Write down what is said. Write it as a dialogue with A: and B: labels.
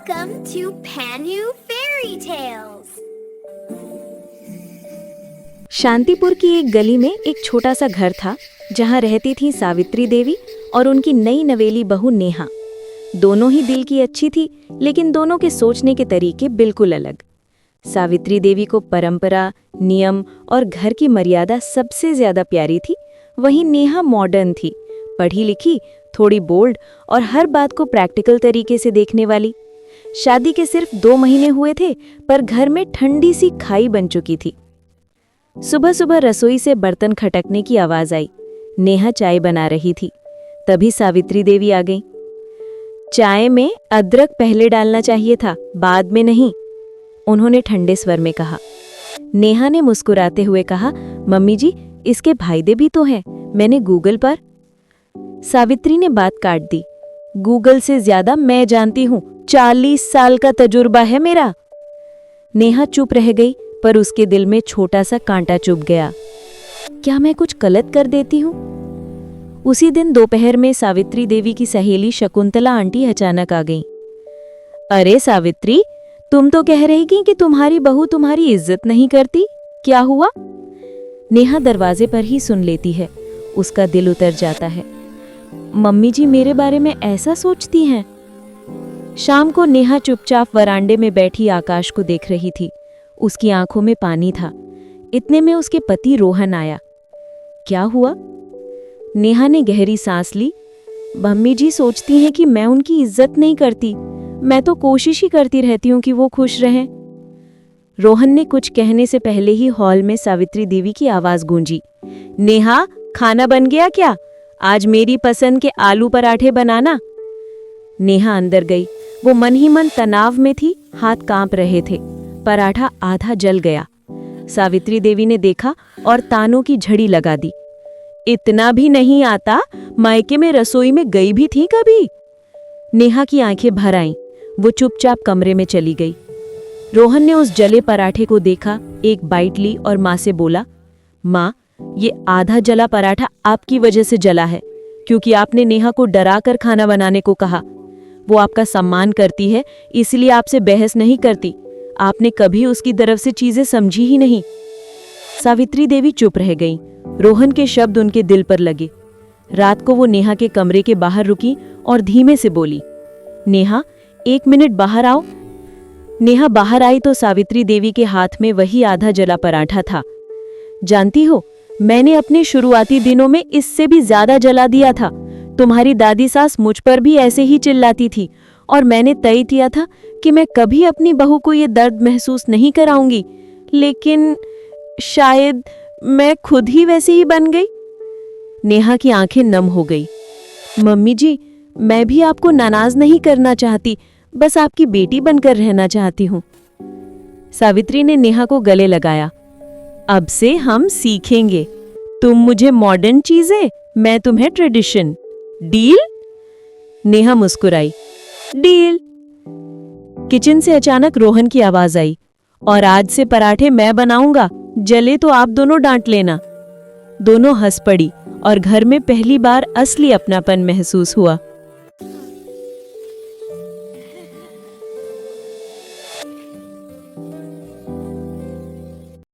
A: Welcome to Panu Fairy Tales.
B: Shantipur की एक गली में एक छोटा सा घर था जहाँ रहती थी सावित्री देवी और उनकी नई नवेली बहू नेहा। दोनों ही दिल की अच्छी थी, लेकिन दोनों के सोचने के तरीके बिल्कुल अलग। सावित्री देवी को परंपरा, नियम और घर की मर्यादा सबसे ज्यादा प्यारी थी। वहीं नेहा मॉडर्न थी, पढ़ी लिखी, थोड़ी बोल्ड और हर बात को प्रैक्टिकल तरीके से देखने वाली। शादी के सिर्फ 2 महीने हुए थे, पर घर में ठंडी सी खाई बन चुकी थी। सुबह सुबह रसोई से बर्तन खटकने की आवाज आई। नेहा चाय बना रही थी, तभी सावित्री देवी आ गई। चाय में अदरक पहले डालना चाहिए था, बाद में नहीं, उन्होंने ठंडे स्वर में कहा। नेहा ने मुस्कुराते हुए कहा, मम्मी जी, इसके फायदे भी तो हैं, मैंने गूगल पर। सावित्री ने बात काट दी। गूगल से ज्यादा मैं जानती हूँ, 40 साल का तजुर्बा है मेरा। नेहा चुप रह गई, पर उसके दिल में छोटा सा कांटा चुभ गया। क्या मैं कुछ गलत कर देती हूँ? उसी दिन दोपहर में सावित्री देवी की सहेली शकुंतला आंटी अचानक आ गई। अरे सावित्री, तुम तो कह रही थी कि तुम्हारी बहू तुम्हारी इज्जत नहीं करती, क्या हुआ? नेहा दरवाजे पर ही सुन लेती है, उसका दिल उतर जाता है। मम्मी जी मेरे बारे में ऐसा सोचती हैं? शाम को नेहा चुपचाप वरांडे में बैठी आकाश को देख रही थी। उसकी आंखों में पानी था। इतने में उसके पति रोहन आया। क्या हुआ? नेहा ने गहरी सांस ली। मम्मी जी सोचती हैं कि मैं उनकी इज्जत नहीं करती। मैं तो कोशिश ही करती रहती हूँ कि वो खुश रहें। रोहन ने कुछ कहने से पहले ही हॉल में सावित्री देवी की आवाज गूंजी। नेहा, खाना बन गया क्या? आज मेरी पसंद के आलू पराठे बनाना। नेहा अंदर गई। वो मन ही मन तनाव में थी, हाथ कांप रहे थे। पराठा आधा जल गया। सावित्री देवी ने देखा और तानों की झड़ी लगा दी। इतना भी नहीं आता? मायके में रसोई में गई भी थी कभी? नेहा की आंखें भर आईं। वो चुपचाप कमरे में चली गई। रोहन ने उस जले पराठे को देखा, एक बाइट ली और माँ से बोला, माँ, ये आधा जला पराठा आपकी वजह से जला है, क्योंकि आपने नेहा को डरा कर खाना बनाने को कहा। वो आपका सम्मान करती है, इसलिए आपसे बहस नहीं करती। आपने कभी उसकी तरफ से चीजें समझी ही नहीं। सावित्री देवी चुप रह गई। रोहन के शब्द उनके दिल पर लगे। रात को वो नेहा के कमरे के बाहर रुकी और धीमे से बोली, नेहा, 1 मिनट बाहर आओ। नेहा बाहर आई तो सावित्री देवी के हाथ में वही आधा जला पराठा था। जानती हो, मैंने अपने शुरुआती दिनों में इससे भी ज्यादा जला दिया था। तुम्हारी दादी सास मुझ पर भी ऐसे ही चिल्लाती थी और मैंने तय किया था कि मैं कभी अपनी बहू को ये दर्द महसूस नहीं कराऊंगी, लेकिन शायद मैं खुद ही वैसे ही बन गई। नेहा की आंखें नम हो गई। मम्मी जी, मैं भी आपको नाराज नहीं करना चाहती, बस आपकी बेटी बनकर रहना चाहती हूँ। सावित्री ने नेहा को गले लगाया। अब से हम सीखेंगे, तुम मुझे मॉडर्न चीजें, मैं तुम्हें ट्रेडिशन। डील? नेहा मुस्कुराई। डील। किचन से अचानक रोहन की आवाज आई, और आज से पराठे मैं बनाऊंगा, जले तो आप दोनों डांट लेना। दोनों हंस पड़ी और घर में पहली बार असली अपनापन महसूस हुआ।